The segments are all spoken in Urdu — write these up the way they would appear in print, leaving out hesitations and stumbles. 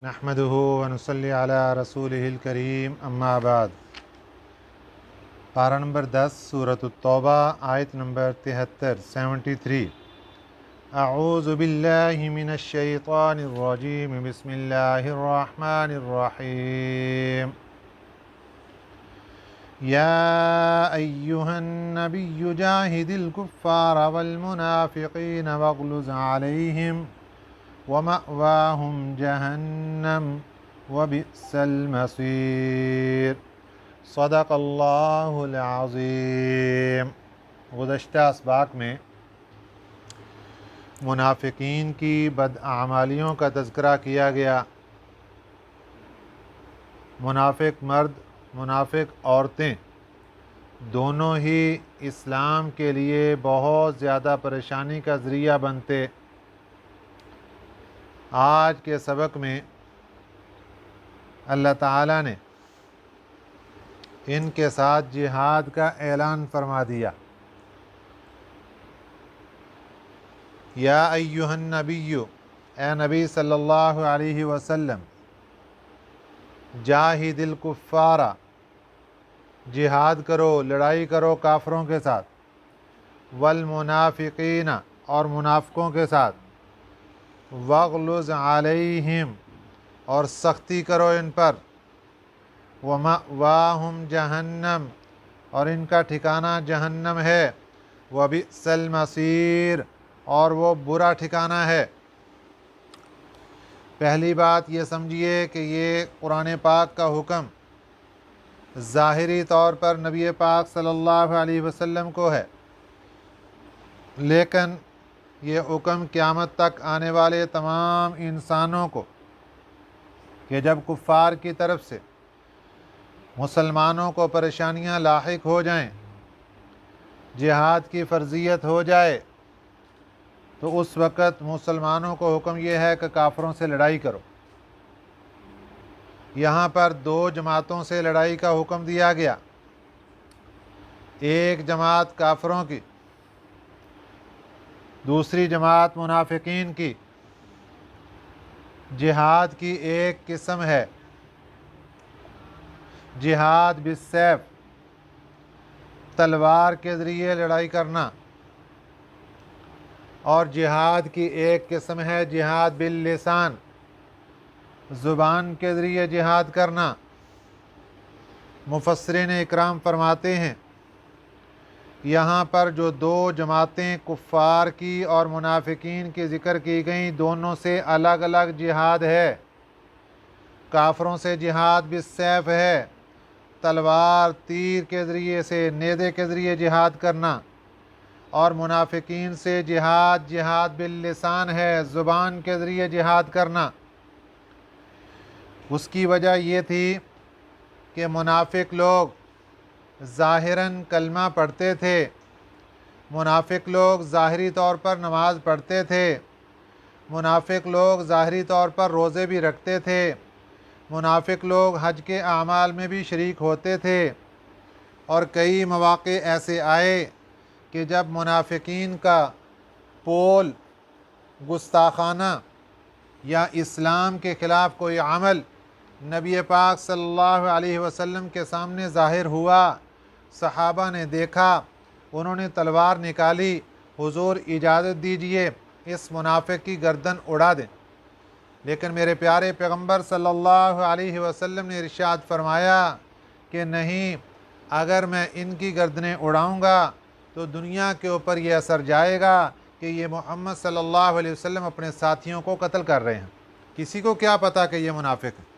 نحمدہ ونصلی علی رسولہ الکریم اما بعد۔ پارہ نمبر 10 سورۃ التوبہ آیت نمبر 73 اعوذ باللہ من الشیطان الرجیم بسم اللہ الرحمن الرحیم یا ایہا النبی جاہد الکفار والمنافقین واغلظ علیہم وَمَأْوَاهُمْ جَهَنَّمُ وَبِئْسَ الْمَصِيرُ۔ صدق اللہ العظیم۔ گزشتہ اسباق میں منافقین کی بداعمالیوں کا تذکرہ کیا گیا۔ منافق مرد، منافق عورتیں دونوں ہی اسلام کے لیے بہت زیادہ پریشانی کا ذریعہ بنتے۔ آج کے سبق میں اللہ تعالیٰ نے ان کے ساتھ جہاد کا اعلان فرما دیا۔ یا ایہا النبی، اے نبی صلی اللہ علیہ وسلم، جاہد الکفار، جہاد کرو، لڑائی کرو کافروں کے ساتھ، والمنافقین، اور منافقوں کے ساتھ، واغلظ علیہم، اور سختی کرو ان پر، ومأواہم جہنم، اور ان کا ٹھکانہ جہنم ہے، وبئس المصیر، اور وہ برا ٹھکانہ ہے۔ پہلی بات یہ سمجھیے کہ یہ قرآن پاک کا حکم ظاہری طور پر نبی پاک صلی اللہ علیہ وسلم کو ہے، لیکن یہ حکم قیامت تک آنے والے تمام انسانوں کو، کہ جب کفار کی طرف سے مسلمانوں کو پریشانیاں لاحق ہو جائیں، جہاد کی فرضیت ہو جائے، تو اس وقت مسلمانوں کو حکم یہ ہے کہ کافروں سے لڑائی کرو۔ یہاں پر دو جماعتوں سے لڑائی کا حکم دیا گیا۔ ایک جماعت کافروں کی، دوسری جماعت منافقین کی۔ جہاد کی ایک قسم ہے جہاد بالسیف، تلوار کے ذریعے لڑائی کرنا، اور جہاد کی ایک قسم ہے جہاد باللسان، زبان کے ذریعے جہاد کرنا۔ مفسرین اکرام فرماتے ہیں یہاں پر جو دو جماعتیں کفار کی اور منافقین کی ذکر کی گئیں، دونوں سے الگ الگ جہاد ہے۔ کافروں سے جہاد بالسیف ہے، تلوار تیر کے ذریعے سے، نیزے کے ذریعے جہاد کرنا، اور منافقین سے جہاد باللسان ہے، زبان کے ذریعے جہاد کرنا۔ اس کی وجہ یہ تھی کہ منافق لوگ ظاہراً کلمہ پڑھتے تھے، منافق لوگ ظاہری طور پر نماز پڑھتے تھے، منافق لوگ ظاہری طور پر روزے بھی رکھتے تھے، منافق لوگ حج کے اعمال میں بھی شریک ہوتے تھے، اور کئی مواقع ایسے آئے کہ جب منافقین کا پول گستاخانہ یا اسلام کے خلاف کوئی عمل نبی پاک صلی اللہ علیہ وسلم کے سامنے ظاہر ہوا، صحابہ نے دیکھا، انہوں نے تلوار نکالی، حضور اجازت دیجئے اس منافق کی گردن اڑا دیں۔ لیکن میرے پیارے پیغمبر صلی اللہ علیہ وسلم نے ارشاد فرمایا کہ نہیں، اگر میں ان کی گردنیں اڑاؤں گا تو دنیا کے اوپر یہ اثر جائے گا کہ یہ محمد صلی اللہ علیہ وسلم اپنے ساتھیوں کو قتل کر رہے ہیں۔ کسی کو کیا پتا کہ یہ منافق ہے؟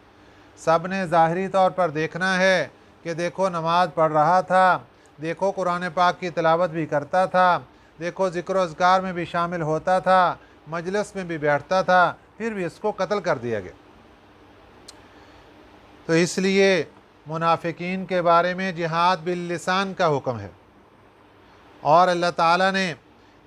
سب نے ظاہری طور پر دیکھنا ہے کہ دیکھو نماز پڑھ رہا تھا، دیکھو قرآن پاک کی تلاوت بھی کرتا تھا، دیکھو ذکر و اذکار میں بھی شامل ہوتا تھا، مجلس میں بھی بیٹھتا تھا، پھر بھی اس کو قتل کر دیا گیا۔ تو اس لیے منافقین کے بارے میں جہاد باللسان کا حکم ہے، اور اللہ تعالیٰ نے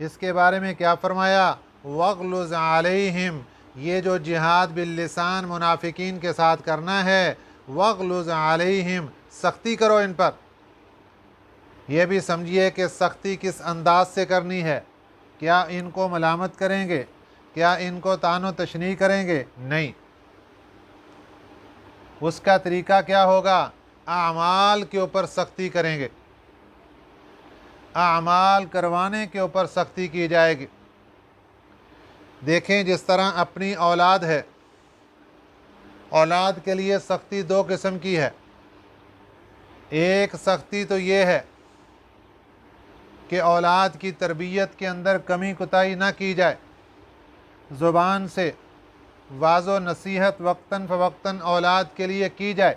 اس کے بارے میں کیا فرمایا؟ وَاغْلُظْ عَلَيْهِمْ، یہ جو جہاد باللسان منافقین کے ساتھ کرنا ہے، وَاغْلُظْ عَلَيْهِمْ، سختی کرو ان پر۔ یہ بھی سمجھیے کہ سختی کس انداز سے کرنی ہے۔ کیا ان کو ملامت کریں گے؟ کیا ان کو طعن و تشنیع کریں گے؟ نہیں، اس کا طریقہ کیا ہوگا؟ اعمال کے اوپر سختی کریں گے، اعمال کروانے کے اوپر سختی کی جائے گی۔ دیکھیں جس طرح اپنی اولاد ہے، اولاد کے لیے سختی دو قسم کی ہے۔ ایک سختی تو یہ ہے کہ اولاد کی تربیت کے اندر کمی کوتاہی نہ کی جائے، زبان سے واضح و نصیحت وقتاً فوقتاً اولاد کے لیے کی جائے۔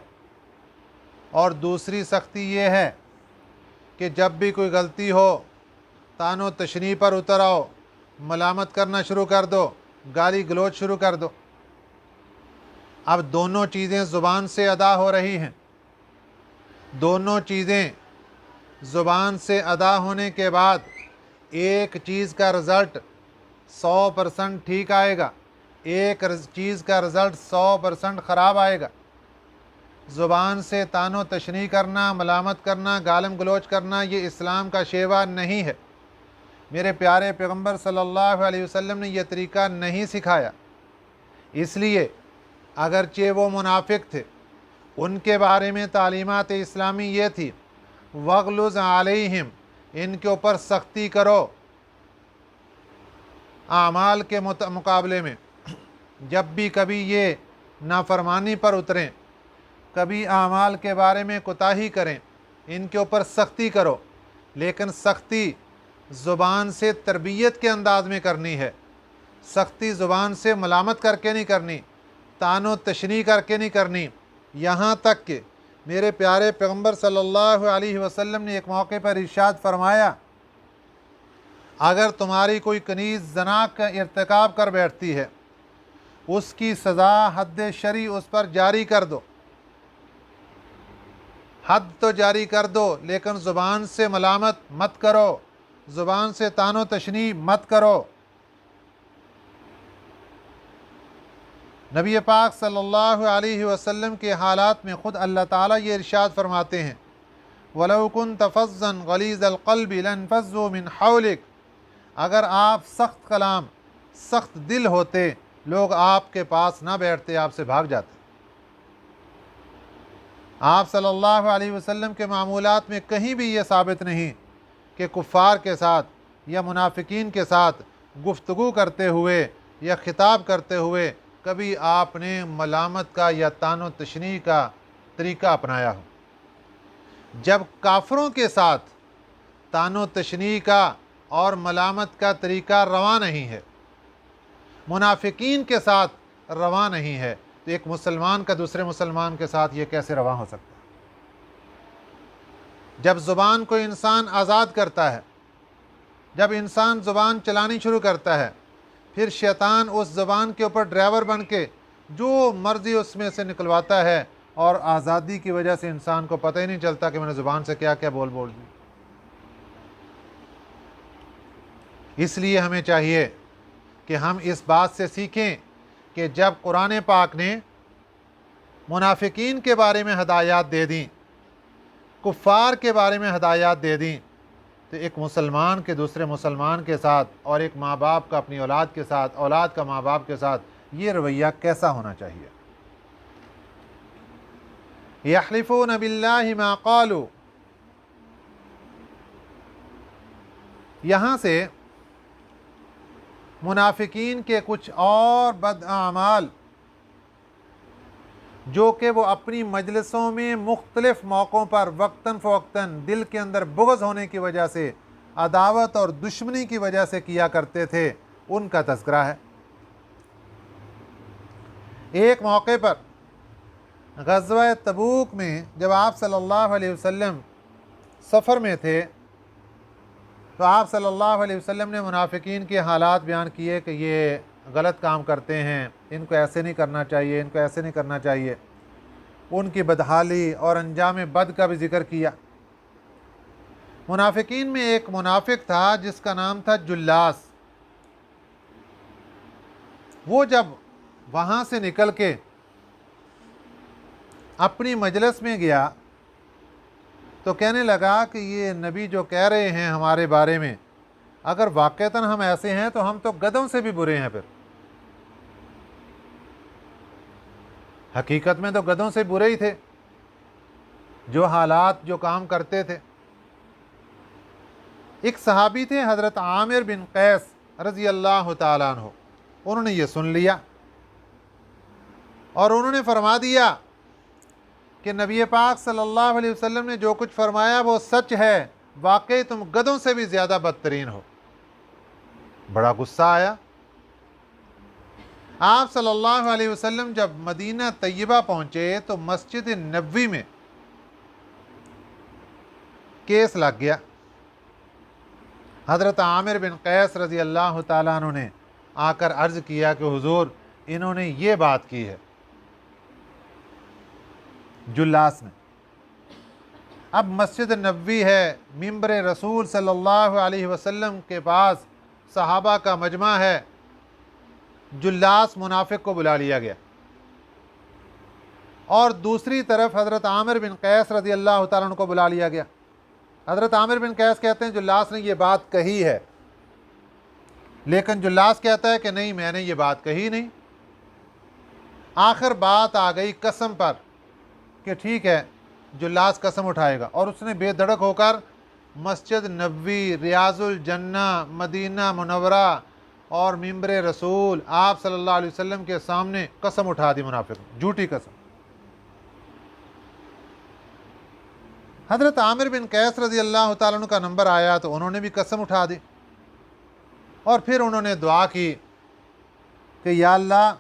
اور دوسری سختی یہ ہے کہ جب بھی کوئی غلطی ہو طعن و تشنیع پر اتر آؤ، ملامت کرنا شروع کر دو، گالی گلوچ شروع کر دو۔ اب دونوں چیزیں زبان سے ادا ہو رہی ہیں، دونوں چیزیں زبان سے ادا ہونے کے بعد ایک چیز کا رزلٹ 100% ٹھیک آئے گا، ایک چیز کا رزلٹ 100% خراب آئے گا۔ زبان سے طعن و تشنیع کرنا، ملامت کرنا، گالم گلوچ کرنا یہ اسلام کا شیوا نہیں ہے۔ میرے پیارے پیغمبر صلی اللہ علیہ وسلم نے یہ طریقہ نہیں سکھایا۔ اس لیے اگرچہ وہ منافق تھے، ان کے بارے میں تعلیمات اسلامی یہ تھی وَغْلُظْ عَلَيْهِمْ، ان کے اوپر سختی کرو۔ اعمال کے مقابلے میں جب بھی کبھی یہ نافرمانی پر اتریں، کبھی اعمال کے بارے میں کوتاہی کریں، ان کے اوپر سختی کرو، لیکن سختی زبان سے تربیت کے انداز میں کرنی ہے۔ سختی زبان سے ملامت کر کے نہیں کرنی، طعن و تشنیع کر کے نہیں کرنی۔ یہاں تک کہ میرے پیارے پیغمبر صلی اللہ علیہ وسلم نے ایک موقع پر ارشاد فرمایا، اگر تمہاری کوئی کنیز زنا کا ارتکاب کر بیٹھتی ہے، اس کی سزا حد شرعی اس پر جاری کر دو۔ حد تو جاری کر دو، لیکن زبان سے ملامت مت کرو، زبان سے طعن و تشنیع مت کرو۔ نبی پاک صلی اللہ علیہ وسلم کے حالات میں خود اللہ تعالیٰ یہ ارشاد فرماتے ہیں وَلَوْ كُنْتَ فَظًّا غَلِيظَ الْقَلْبِ لَانفَضُّوا مِنْ حَوْلِكَ، اگر آپ سخت کلام، سخت دل ہوتے، لوگ آپ کے پاس نہ بیٹھتے، آپ سے بھاگ جاتے۔ آپ صلی اللہ علیہ وسلم کے معمولات میں کہیں بھی یہ ثابت نہیں کہ کفار کے ساتھ یا منافقین کے ساتھ گفتگو کرتے ہوئے یا خطاب کرتے ہوئے کبھی آپ نے ملامت کا یا طعن و تشنیع کا طریقہ اپنایا ہو۔ جب کافروں کے ساتھ طعن و تشنیع کا اور ملامت کا طریقہ رواں نہیں ہے، منافقین کے ساتھ رواں نہیں ہے، تو ایک مسلمان کا دوسرے مسلمان کے ساتھ یہ کیسے رواں ہو سکتا ہے؟ جب زبان کو انسان آزاد کرتا ہے، جب انسان زبان چلانی شروع کرتا ہے، پھر شیطان اس زبان کے اوپر ڈرائیور بن کے جو مرضی اس میں سے نکلواتا ہے، اور آزادی کی وجہ سے انسان کو پتہ ہی نہیں چلتا کہ میں نے زبان سے کیا کیا بول دی۔ اس لیے ہمیں چاہیے کہ ہم اس بات سے سیکھیں کہ جب قرآن پاک نے منافقین کے بارے میں ہدایات دے دیں، کفار کے بارے میں ہدایات دے دیں، تو ایک مسلمان کے دوسرے مسلمان کے ساتھ، اور ایک ماں باپ کا اپنی اولاد کے ساتھ، اولاد کا ماں باپ کے ساتھ یہ رویہ کیسا ہونا چاہیے؟ یحلفون باللہ ما قالوا، یہاں سے منافقین کے کچھ اور بد اعمال جو کہ وہ اپنی مجلسوں میں مختلف موقعوں پر وقتاً فوقتاً دل کے اندر بغض ہونے کی وجہ سے، عداوت اور دشمنی کی وجہ سے کیا کرتے تھے، ان کا تذکرہ ہے۔ ایک موقع پر غزوہ تبوک میں جب آپ صلی اللہ علیہ وسلم سفر میں تھے، تو آپ صلی اللہ علیہ وسلم نے منافقین کے حالات بیان کیے کہ یہ غلط کام کرتے ہیں، ان کو ایسے نہیں کرنا چاہیے، ان کو ایسے نہیں کرنا چاہیے۔ ان کی بدحالی اور انجام بد کا بھی ذکر کیا۔ منافقین میں ایک منافق تھا جس کا نام تھا جلاس۔ وہ جب وہاں سے نکل کے اپنی مجلس میں گیا تو کہنے لگا کہ یہ نبی جو کہہ رہے ہیں ہمارے بارے میں، اگر واقعتاً ہم ایسے ہیں تو ہم تو گدھوں سے بھی برے ہیں۔ پھر حقیقت میں تو گدھوں سے برے ہی تھے، جو حالات جو کام کرتے تھے۔ ایک صحابی تھے حضرت عامر بن قیس رضی اللہ تعالیٰ عنہ، انہوں نے یہ سن لیا اور انہوں نے فرما دیا کہ نبی پاک صلی اللہ علیہ وسلم نے جو کچھ فرمایا وہ سچ ہے، واقعی تم گدھوں سے بھی زیادہ بدترین ہو۔ بڑا غصہ آیا۔ آپ صلی اللہ علیہ وسلم جب مدینہ طیبہ پہنچے تو مسجد نبوی میں کیس لگ گیا۔ حضرت عامر بن قیس رضی اللہ تعالیٰ عنہ نے آ کر عرض کیا کہ حضور انہوں نے یہ بات کی ہے، جلاس نے۔ اب مسجد نبوی ہے، ممبر رسول صلی اللہ علیہ وسلم کے پاس صحابہ کا مجمع ہے، جلاس منافق کو بلا لیا گیا، اور دوسری طرف حضرت عامر بن قیس رضی اللہ تعالیٰ عنہ کو بلا لیا گیا۔ حضرت عامر بن قیس کہتے ہیں جلاس نے یہ بات کہی ہے، لیکن جلاس کہتا ہے کہ نہیں، میں نے یہ بات کہی نہیں۔ آخر بات آ گئی قسم پر کہ ٹھیک ہے، جلاس قسم اٹھائے گا، اور اس نے بے دھڑک ہو کر مسجد نبوی، ریاض الجنہ، مدینہ منورہ اور ممبر رسول آپ صلی اللہ علیہ وسلم کے سامنے قسم اٹھا دی، منافق، جھوٹی قسم۔ حضرت عامر بن قیس رضی اللہ تعالیٰ عنہ کا نمبر آیا تو انہوں نے بھی قسم اٹھا دی، اور پھر انہوں نے دعا کی کہ یا اللہ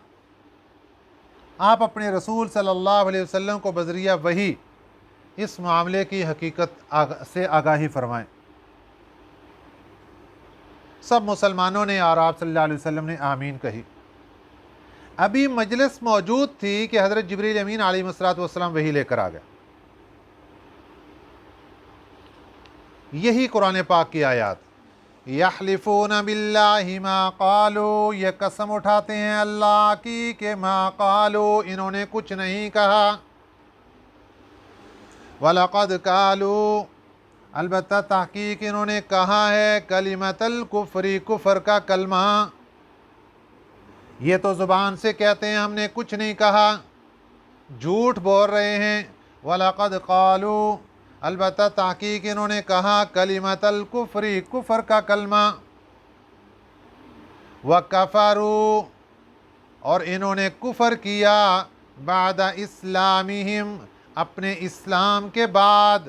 آپ اپنے رسول صلی اللہ علیہ وسلم کو بذریعہ وحی اس معاملے کی حقیقت سے آگاہی فرمائیں۔ سب مسلمانوں نے اور آپ صلی اللہ علیہ وسلم نے آمین کہی۔ ابھی مجلس موجود تھی کہ حضرت جبریل امین علیہ السلام وحی لے کر آ گئے۔ یہی قرآن پاک کی آیات، یحلفون باللہ ما قالوا، یہ قسم اٹھاتے ہیں اللہ کی کہ ما قالوا، انہوں نے کچھ نہیں کہا، وَلَقَدْ قَالُوا، البتہ تحقیق انہوں نے کہا ہے، کلمۃ الکفر، کفر کا کلمہ۔ یہ تو زبان سے کہتے ہیں ہم نے کچھ نہیں کہا، جھوٹ بول رہے ہیں۔ وَلَقَدْ قَالُوا، البتہ تحقیق انہوں نے کہا، کلمۃ الکفر، کفر کا کلمہ۔ وَكَفَرُوا، اور انہوں نے کفر کیا، بعد اسلامہم، اپنے اسلام کے بعد۔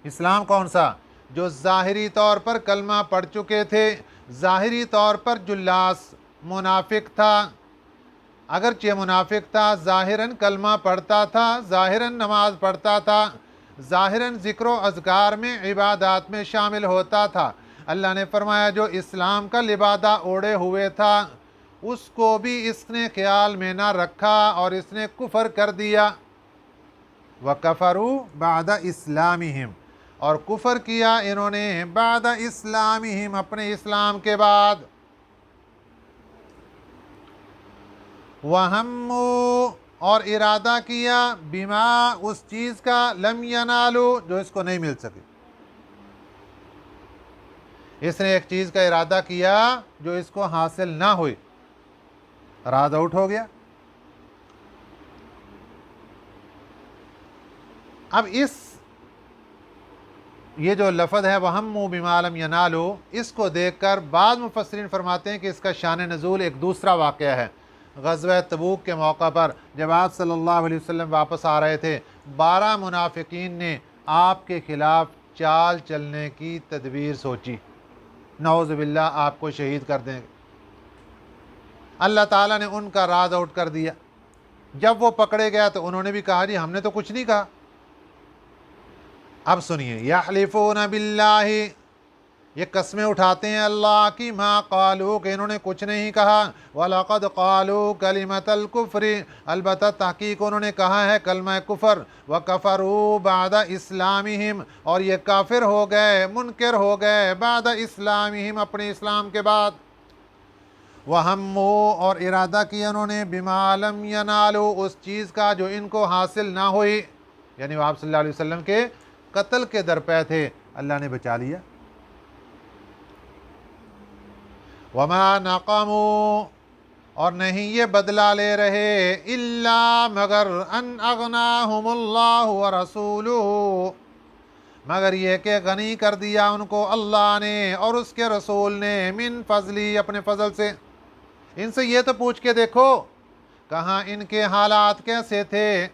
اسلام کون سا؟ جو ظاہری طور پر کلمہ پڑھ چکے تھے، ظاہری طور پر جلاس منافق تھا، اگرچہ منافق تھا، ظاہراً کلمہ پڑھتا تھا، ظاہراً نماز پڑھتا تھا، ظاہراً ذکر و اذکار میں، عبادات میں شامل ہوتا تھا۔ اللہ نے فرمایا جو اسلام کا لبادہ اوڑے ہوئے تھا اس کو بھی اس نے خیال میں نہ رکھا اور اس نے کفر کر دیا۔ وَكَفَرُوا بَعْدَ اسلامہم، اور کفر کیا انہوں نے بعد اسلامہم، اپنے اسلام کے بعد۔ وَهَمُّوا، اور ارادہ کیا، بما، اس چیز کا، لم ینالوا، جو اس کو نہیں مل سکی۔ اس نے ایک چیز کا ارادہ کیا جو اس کو حاصل نہ ہوئی، راد آؤٹ ہو گیا۔ اب یہ جو لفظ ہے وَهَمُّوا بِمَا لَمْ يَنَالُوا، اس کو دیکھ کر بعض مفسرین فرماتے ہیں کہ اس کا شان نزول ایک دوسرا واقعہ ہے۔ غزوہ تبوک کے موقع پر جب آپ صلی اللہ علیہ وسلم واپس آ رہے تھے، 12 منافقین نے آپ کے خلاف چال چلنے کی تدبیر سوچی، نعوذ باللہ آپ کو شہید کر دیں گے۔ اللہ تعالیٰ نے ان کا راز آؤٹ کر دیا۔ جب وہ پکڑے گیا تو انہوں نے بھی کہا جی ہم نے تو کچھ نہیں کہا۔ اب سنیے، یحلفون باللہ، یہ قسمیں اٹھاتے ہیں اللہ کی، ما قالوا، کہ انہوں نے کچھ نہیں کہا، وَلَقَدْ قَالُوا كَلِمَةَ الْكُفْرِ، البتہ تحقیق انہوں نے کہا ہے کلمہ کفر، وَكَفَرُوا بَعْدَ اسلامہم، اور یہ کافر ہو گئے، منکر ہو گئے، بعد اسلامہم، اپنے اسلام کے بعد۔ وَهَمُّوا، اور ارادہ کیا انہوں نے، بِمَا لَمْ يَنَالُوا، اس چیز کا جو ان کو حاصل نہ ہوئی، یعنی وہ آپ صلی اللہ علیہ وسلم کے قتل کے درپے تھے، اللہ نے بچا لیا۔ وَمَا نَقَمُوا، اور نہیں یہ بدلہ لے رہے الا مگر ان اغناہم اللہ ورسولہ، مگر یہ کہ غنی کر دیا ان کو اللہ نے اور اس کے رسول نے، من فضلی اپنے فضل سے۔ ان سے یہ تو پوچھ کے دیکھو کہاں ان کے حالات کیسے تھے،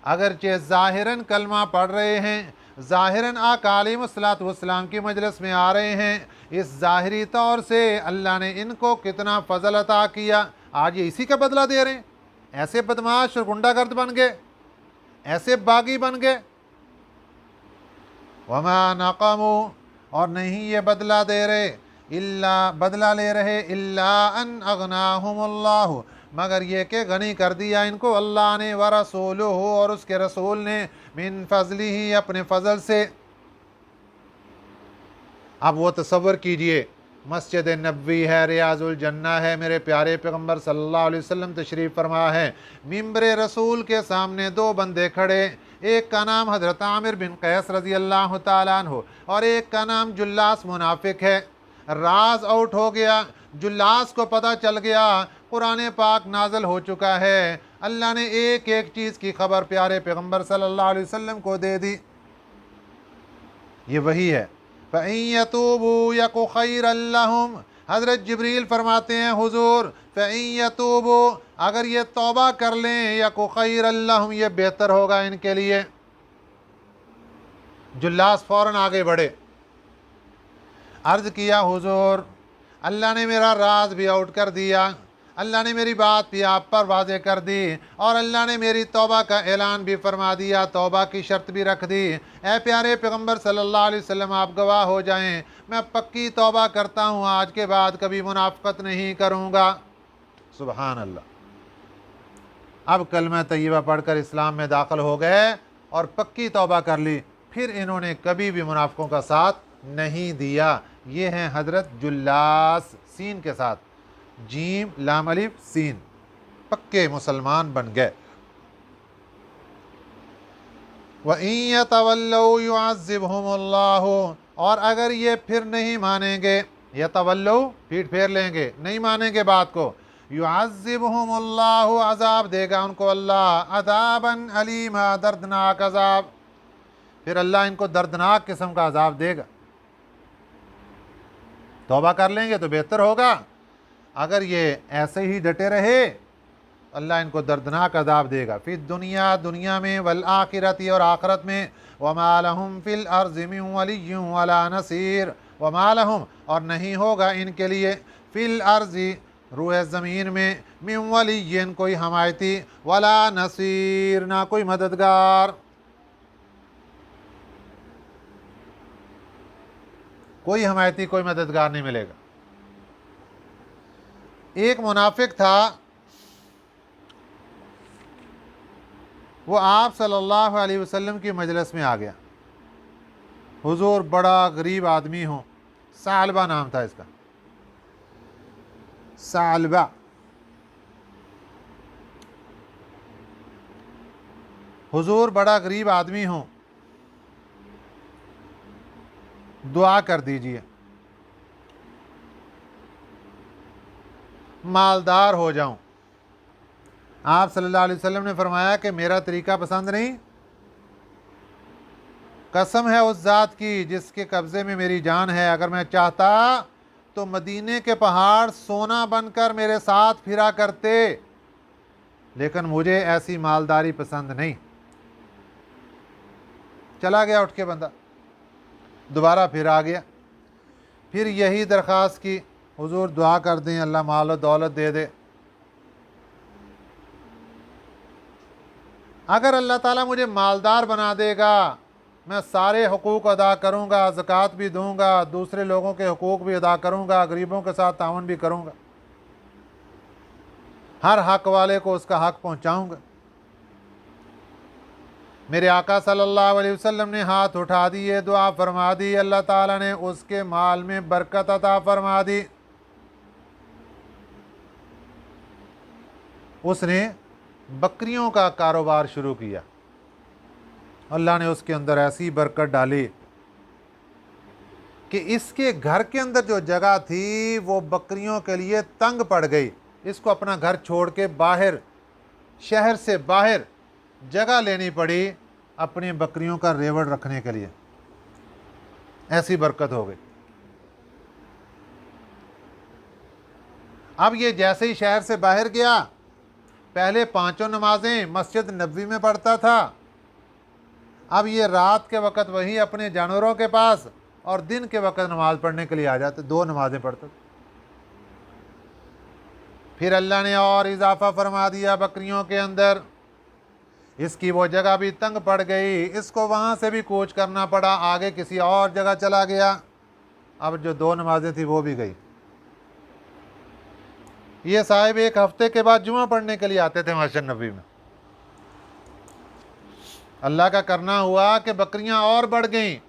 اگرچہ ظاہراً کلمہ پڑھ رہے ہیں، ظاہراً آقا علیہ الصلوۃ والسلام کی مجلس میں آ رہے ہیں، اس ظاہری طور سے اللہ نے ان کو کتنا فضل عطا کیا، آج یہ اسی کا بدلہ دے رہے ہیں۔ ایسے بدماش اور غنڈہ گرد بن گئے، ایسے باغی بن گئے۔ وما نقموا، اور نہیں یہ بدلہ دے رہے بدلہ لے رہے الا ان اغناہم اللہ، مگر یہ کہ غنی کر دیا ان کو اللہ نے، ورسولہ اور اس کے رسول نے، من فضلہ اپنے فضل سے۔ اب وہ تصور کیجئے، مسجد نبوی ہے، ریاض الجنہ ہے، میرے پیارے پیغمبر صلی اللہ علیہ وسلم تشریف فرما ہے، ممبر رسول کے سامنے دو بندے کھڑے، ایک کا نام حضرت عامر بن قیس رضی اللہ تعالیٰ عنہ اور ایک کا نام جلاس منافق ہے۔ راز آؤٹ ہو گیا، جلاس کو پتہ چل گیا، قرآن پاک نازل ہو چکا ہے، اللہ نے ایک ایک چیز کی خبر پیارے پیغمبر صلی اللہ علیہ وسلم کو دے دی۔ یہ وہی ہے، فَإِن يَتُوبُوا يَكُ خَيْرًا لَّهُمْ، حضرت جبریل فرماتے ہیں حضور فَإِن يَتُوبُوا، اگر یہ توبہ کر لیں، يَكُ خَيْرًا لَّهُمْ، یہ بہتر ہوگا ان کے لیے۔ جلاس فوراً آگے بڑھے، عرض کیا حضور اللہ نے میرا راز بھی آؤٹ کر دیا، اللہ نے میری بات بھی آپ پر واضح کر دی، اور اللہ نے میری توبہ کا اعلان بھی فرما دیا، توبہ کی شرط بھی رکھ دی۔ اے پیارے پیغمبر صلی اللہ علیہ وسلم آپ گواہ ہو جائیں، میں پکی توبہ کرتا ہوں، آج کے بعد کبھی منافقت نہیں کروں گا۔ سبحان اللہ۔ اب کلمہ طیبہ پڑھ کر اسلام میں داخل ہو گئے اور پکی توبہ کر لی، پھر انہوں نے کبھی بھی منافقوں کا ساتھ نہیں دیا۔ یہ ہیں حضرت جلاس، سین کے ساتھ، جیم لام الف سین، پکے مسلمان بن گئے۔ وَإِن يَتَوَلَّوْا يُعَذِّبْهُمُ اللَّهُ، اور اگر یہ پھر نہیں مانیں گے، یتولوا پیٹ پھیر لیں گے، نہیں مانیں گے بات کو، يُعَذِّبْهُمُ اللَّهُ عذاب دے گا ان کو اللہ، عذابًا علیما دردناک عذاب، پھر اللہ ان کو دردناک قسم کا عذاب دے گا۔ توبہ کر لیں گے تو بہتر ہوگا، اگر یہ ایسے ہی ڈٹے رہے اللہ ان کو دردناک عذاب دے گا، فی الدنیا، دنیا میں، والآخرت اور آخرت میں، وما لہم فی الارض من ولی ولا نصیر، وما لہم اور نہیں ہوگا ان کے لیے، فی الارض روئے زمین میں، من ولی کوئی حمایتی، ولا نصیر نہ کوئی مددگار، کوئی حمایتی کوئی مددگار نہیں ملے گا۔ ایک منافق تھا، وہ آپ صلی اللہ علیہ وسلم کی مجلس میں آ گیا، حضور بڑا غریب آدمی ہوں، ثعلبہ نام تھا اس کا، ثعلبہ، حضور بڑا غریب آدمی ہوں، دعا کر دیجئے مالدار ہو جاؤں۔ آپ صلی اللہ علیہ وسلم نے فرمایا کہ میرا طریقہ پسند نہیں، قسم ہے اس ذات کی جس کے قبضے میں میری جان ہے، اگر میں چاہتا تو مدینے کے پہاڑ سونا بن کر میرے ساتھ پھرا کرتے، لیکن مجھے ایسی مالداری پسند نہیں۔ چلا گیا اٹھ کے بندہ، دوبارہ پھر آ گیا، پھر یہی درخواست کی، حضور دعا کر دیں اللہ مال و دولت دے دے، اگر اللہ تعالیٰ مجھے مالدار بنا دے گا میں سارے حقوق ادا کروں گا، زکوٰۃ بھی دوں گا، دوسرے لوگوں کے حقوق بھی ادا کروں گا، غریبوں کے ساتھ تعاون بھی کروں گا، ہر حق والے کو اس کا حق پہنچاؤں گا۔ میرے آقا صلی اللہ علیہ وسلم نے ہاتھ اٹھا دیے، دعا فرما دی، اللہ تعالیٰ نے اس کے مال میں برکت عطا فرما دی، اس نے بکریوں کا کاروبار شروع کیا، اللہ نے اس کے اندر ایسی برکت ڈالی کہ اس کے گھر کے اندر جو جگہ تھی وہ بکریوں کے لیے تنگ پڑ گئی، اس کو اپنا گھر چھوڑ کے باہر، شہر سے باہر جگہ لینی پڑی اپنی بکریوں کا ریوڑ رکھنے کے لیے، ایسی برکت ہو گئی۔ اب یہ جیسے ہی شہر سے باہر گیا، پہلے 5 نمازیں مسجد نبوی میں پڑھتا تھا، اب یہ رات کے وقت وہی اپنے جانوروں کے پاس اور دن کے وقت نماز پڑھنے کے لیے آ جاتے، 2 نمازیں پڑھتا تھا۔ پھر اللہ نے اور اضافہ فرما دیا بکریوں کے اندر، اس کی وہ جگہ بھی تنگ پڑ گئی، اس کو وہاں سے بھی کوچ کرنا پڑا، آگے کسی اور جگہ چلا گیا، اب جو 2 نمازیں تھیں وہ بھی گئی۔ یہ صاحب 1 ہفتے کے بعد جمعہ پڑھنے کے لیے آتے تھے مسجد نبوی میں۔ اللہ کا کرنا ہوا کہ بکریاں اور بڑھ گئیں،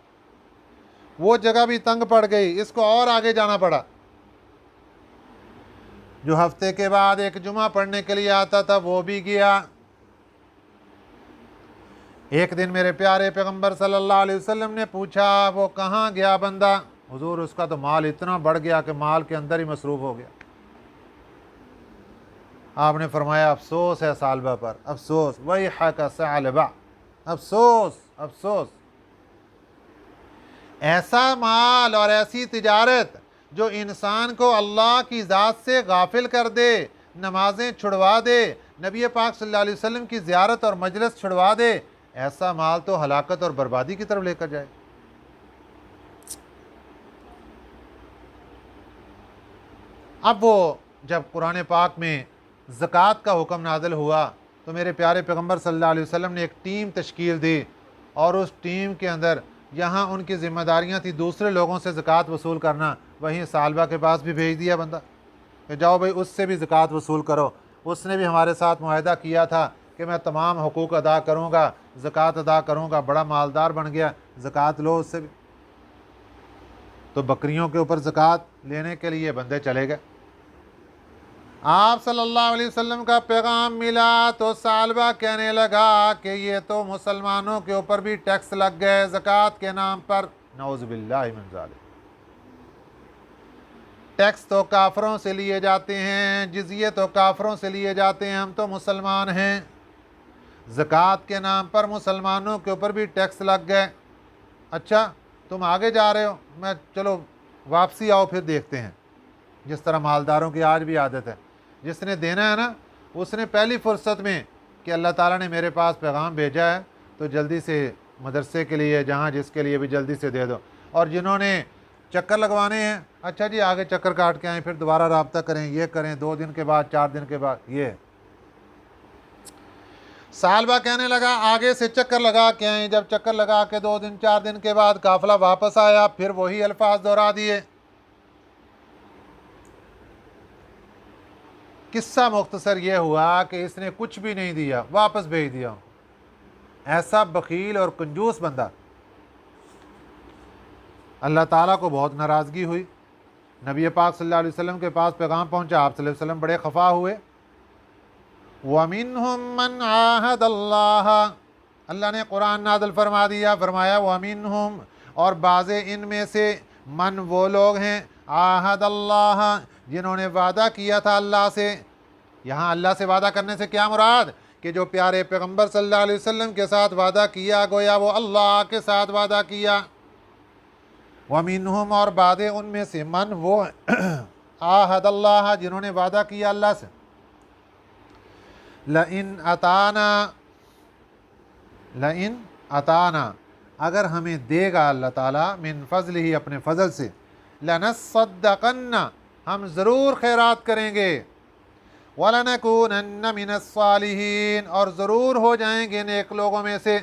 وہ جگہ بھی تنگ پڑ گئی، اس کو اور آگے جانا پڑا۔ جو ہفتے کے بعد 1 جمعہ پڑھنے کے لیے آتا تھا وہ بھی گیا۔ ایک دن میرے پیارے پیغمبر صلی اللہ علیہ وسلم نے پوچھا وہ کہاں گیا بندہ؟ حضور اس کا تو مال اتنا بڑھ گیا کہ مال کے اندر ہی مصروف ہو گیا۔ آپ نے فرمایا افسوس ہے ثعلبہ پر، افسوس، ویحک ثعلبہ، افسوس افسوس۔ ایسا مال اور ایسی تجارت جو انسان کو اللہ کی ذات سے غافل کر دے، نمازیں چھڑوا دے، نبی پاک صلی اللہ علیہ وسلم کی زیارت اور مجلس چھڑوا دے، ایسا مال تو ہلاکت اور بربادی کی طرف لے کر جائے۔ اب وہ جب قرآن پاک میں زکوٰۃ کا حکم نازل ہوا تو میرے پیارے پیغمبر صلی اللہ علیہ وسلم نے ایک ٹیم تشکیل دی، اور اس ٹیم کے اندر یہاں ان کی ذمہ داریاں تھیں دوسرے لوگوں سے زکوٰۃ وصول کرنا، وہیں ثعلبہ کے پاس بھی بھیج دیا بندہ کہ جاؤ بھائی اس سے بھی زکوٰۃ وصول کرو، اس نے بھی ہمارے ساتھ معاہدہ کیا تھا کہ میں تمام حقوق ادا کروں گا، زکوٰۃ ادا کروں گا، بڑا مالدار بن گیا، زکوٰۃ لو اس سے بھی۔ تو بکریوں کے اوپر زکوٰۃ لینے کے لیے بندے چلے گئے۔ آپ صلی اللہ علیہ وسلم کا پیغام ملا تو ثعلبہ کہنے لگا کہ یہ تو مسلمانوں کے اوپر بھی ٹیکس لگ گئے زکوٰۃ کے نام پر، نعوذ باللہ من ذالک۔ ٹیکس تو کافروں سے لیے جاتے ہیں، جزیے تو کافروں سے لیے جاتے ہیں، ہم تو مسلمان ہیں، زکوٰۃ کے نام پر مسلمانوں کے اوپر بھی ٹیکس لگ گئے۔ اچھا تم آگے جا رہے ہو، میں چلو واپسی آؤ پھر دیکھتے ہیں۔ جس طرح مالداروں کی آج بھی عادت ہے، جس نے دینا ہے نا اس نے پہلی فرصت میں کہ اللہ تعالیٰ نے میرے پاس پیغام بھیجا ہے تو جلدی سے مدرسے کے لیے جہاں جس کے لیے بھی جلدی سے دے دو، اور جنہوں نے چکر لگوانے ہیں اچھا جی آگے چکر کاٹ کے آئیں، پھر دوبارہ رابطہ کریں، یہ کریں 2 دن کے بعد 4 دن کے بعد۔ یہ ثعلبہ کہنے لگا آگے سے چکر لگا کے آئیں، جب چکر لگا کے 2 دن 4 دن کے بعد قافلہ واپس آیا، پھر وہی الفاظ دہرا دیے۔ قصہ مختصر یہ ہوا کہ اس نے کچھ بھی نہیں دیا، واپس بھیج دیا۔ ایسا بخیل اور کنجوس بندہ، اللہ تعالیٰ کو بہت ناراضگی ہوئی۔ نبی پاک صلی اللہ علیہ وسلم کے پاس پیغام پہنچا، آپ صلی اللہ علیہ وسلم بڑے خفا ہوئے۔ وَمِنْهُمْ مَنْ عَاهَدَ اللَّهَ، اللہ نے قرآن نازل فرما دیا، فرمایا وَمِنْهُمْ، اور بعض ان میں سے، من وہ لوگ ہیں، عَاهَدَ اللَّهَ جنہوں نے وعدہ کیا تھا اللہ سے۔ یہاں اللہ سے وعدہ کرنے سے کیا مراد؟ کہ جو پیارے پیغمبر صلی اللہ علیہ وسلم کے ساتھ وعدہ کیا گویا وہ اللہ کے ساتھ وعدہ کیا۔ وَمِنْهُمْ، اور بعض ان میں سے، من وہ عَاهَدَ اللَّهَ جنہوں نے وعدہ کیا اللہ سے، لَإِنْ أَتَانَا، اگر ہمیں دے گا اللہ تعالیٰ، من فضلہ اپنے فضل سے، لَنَصَّدَّقَنَّ ہم ضرور خیرات کریں گے، وَلَنَكُونَنَّ مِنَ الصَّالِحِينَ اور ضرور ہو جائیں گے نیک لوگوں میں سے۔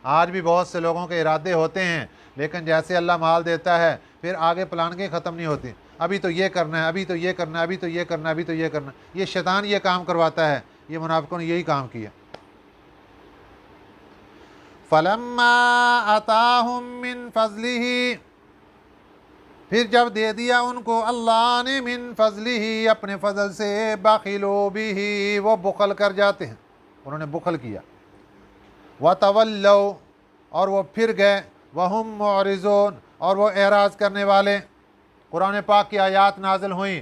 آج بھی بہت سے لوگوں کے ارادے ہوتے ہیں لیکن جیسے اللہ مال دیتا ہے پھر آگے پلاننگیں ختم نہیں ہوتی، ابھی تو یہ کرنا ہے، ابھی تو یہ کرنا ہے، ابھی تو یہ کرنا ہے، ابھی تو یہ کرنا ہے۔ یہ شیطان یہ کام کرواتا ہے، یہ منافقوں نے یہی کام کیا۔ فَلَمَّا آتَاهُم مِّن فَضْلِهِ، پھر جب دے دیا ان کو اللہ نے، من فضلہ اپنے فضل سے، بخلوا بہ وہ بخل کر جاتے ہیں، انہوں نے بخل کیا۔ وتولوا اور وہ پھر گئے، وہم معرضون اور وہ اعراض کرنے والے۔ قرآن پاک کی آیات نازل ہوئیں،